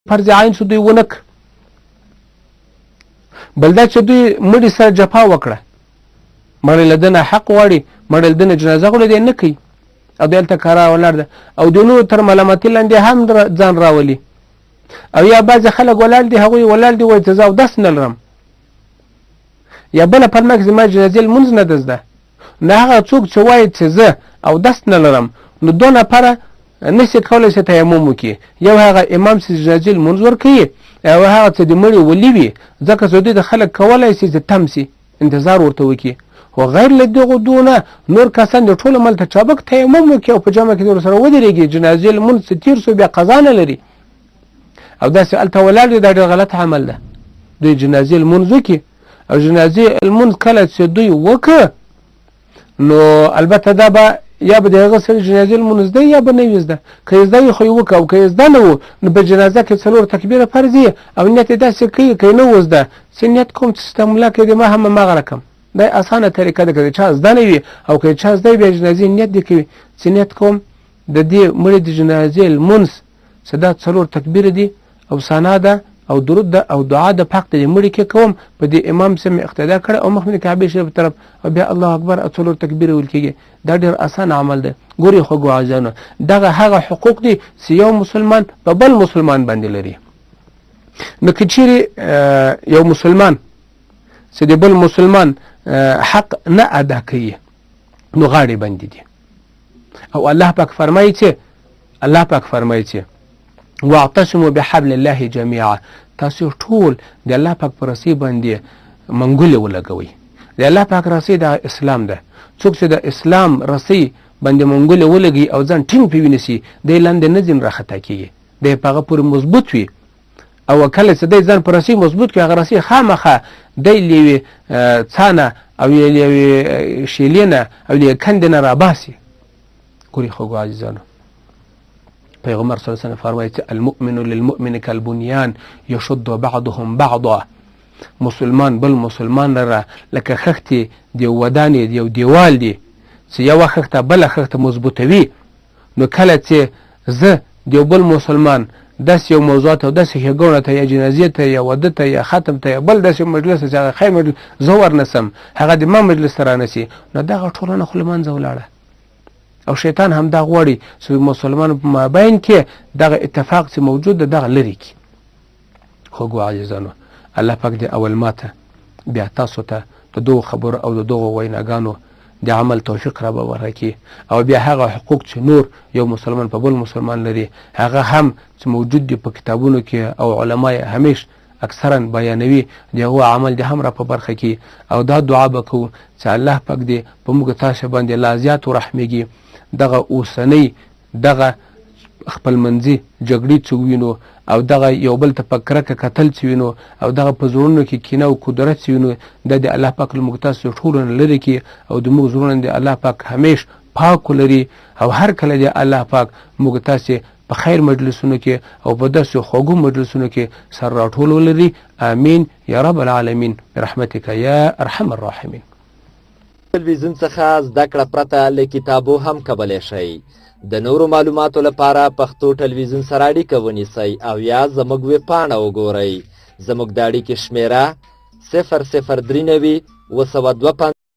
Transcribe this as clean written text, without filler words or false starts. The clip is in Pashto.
فرض عین شو دوی ونه کړ. بل دا چې دوی مړي سره جفا وکړه، مړی له ده نه حق غواړي، مړی له ده نه جنازه غواړي، دی نه کوي او دی هلته کرا ولاړ ده او د نورو تر ملامتي لاندې هم ځان راولي. او یا بعضې خلک ولاړ دي، هغوی ولاړ دي وایي چې زه اودس نه لرم، یا بله پلمه کې زما جنازې لمونځ نه ده زده. نه هغه څوک چې وایي چې زه اودس نه لرم نو دو نفره نشي کولی چې تیمم وکړي. یو هغه امام چې جنازې لمونځ ورکوي، او هغه چې د مړي ولي وي، ځکه چې دوی د خلک کولی شي چې تم سي انتظار ورته وکړي. خو غیر له دغو دونه نور کسان د ټولو ملته چابک تیمم وکړي او په جمع کې ورسره ودرېږي، جنازې لمونځ چې تېر سو بیا قضا نه لري او داسې هلته ولاړ دي. دا ډېر غلط عمل ده. دوی جنازې لمونځ وکړي او جنازې لمونځ کله چې دوی وکړه نو البته دا به یا به د هغه سړي جنازې لمونځ زده یا به نه وي زده. که یې زده وي خو یې وکړه، او که یې زده نه و نو په جنازه کې 4 تکبیره فرض یي او نیت یې داسې کوي که یې نه و زده چې نیت کوم چې ستا ملا کې د ما هم هماغه رقم. دا اسانه طریقه ده. که د چا زده نه وي او که د چا زده وي بیا جنازې نیت دې کوي چې نیت کوم د دې مړي د جنازې لمونځ چې دا 4 تکبیره دي او ثنا ده او درود ده او دعا ده پاک د مړي کې کوم، په دې امام سم اقتدا کړه او مخ مې کعبه شریف طرف او بیا الله اکبر او 4 تکبیر ویل کېږي. دا ډېر اسان عمل ده. ګوري خو ګواځانو دغه هغه حقوق دي چې یو مسلمان په بل مسلمان باندې لري. نو که چیرې یو مسلمان چې د بل مسلمان حق نه ادا کوي نو غاړې بندې دي. او الله پاک فرمایي چې واعتصموا بحبل الله جميعا، تاسو ټول د الله پاک پر رسۍ باندې منګولې ولګوئ. د الله پاک رسۍ د اسلام ده. څوک چې د اسلام رسۍ باندې منګولې ولګي او ځان ټینګ پې ونیسي، دی لاندې نه ځین راخطا کېږي، دی په هغه پورې مضبوط وي. او کله چې دی ځان په رسۍ مضبوط کړي، هغه رسۍ خامخا دی له یوې څانه او له یوې شیلې نه او له یوې کندې نه راباسي. ګورې خوږو عزیزانو، پیغمبر صلی الله علیه وسلم فرمایي چې المؤمن للمؤمن کالبنیان یشد بعضهم بعضا. مسلمان بل مسلمان لره لکه خښتې د یو ودانې د یو دیوال دی چې یوه خښته بله خښته مضبوطوي. نو کله چې زه د یو بل مسلمان داسې یو موضوعات او داسې ښېګڼو ته یا جنازې ته یا واده ته یا ختم ته یا بل داسې مجلس چې هغه خیر مجلس زه ورنسم، هغه د ما مجلس ته رانسي، نو دغه ټولنه خو له منځه ولاړه. او شیطان هم دا غواړي چې مسلمانو په مابین کې دغه اتفاق چې موجود ده دغه لرې کړي. خوږو عزیزانو، الله پاک دې اول ماته بیا تاسو ته د دغو خبرو او د دغو ویناګانو د عمل توفیق را به ورکړي، او بیا هغه حقوق چې نور یو مسلمان په بل مسلمان لري هغه هم چې موجود دي په کتابونو کې او علما یې همیش اکثرا بیانوي، د هغو عمل دې هم را په برخه کې. او دا دعا به کوو چې الله پاک دې په موږ تاسو باندې لا زیات ورحمېږي. دغه اوسنۍ دغه خپلمنځي جګړې چې وینو او دغه یو بل ته په کرکه کتل چې وینو او دغه په زړونو کې کینه او قدرت چې وینو، دا د الله پاک له موږ تاسو ټولو نه لرې کړي او د موږ زړونه د الله پاک همیش پاک ولري. او هر کله د الله پاک موږ تاسو په خیر مجلسونو کې او په داسې خوږو مجلسونو کې سر راټول ولري. آمین یا رب العالمین برحمتک یا ارحم الراحمین. تلویزیون څخه زده کړه پرته له کتابو هم کولی شئ. د نورو معلوماتو لپاره پښتو ټلویزیون سره اړیکه ونیسئ او یا زموږ ویب پاڼه وګورئ. زموږ د اړیکې شمیره 0039 202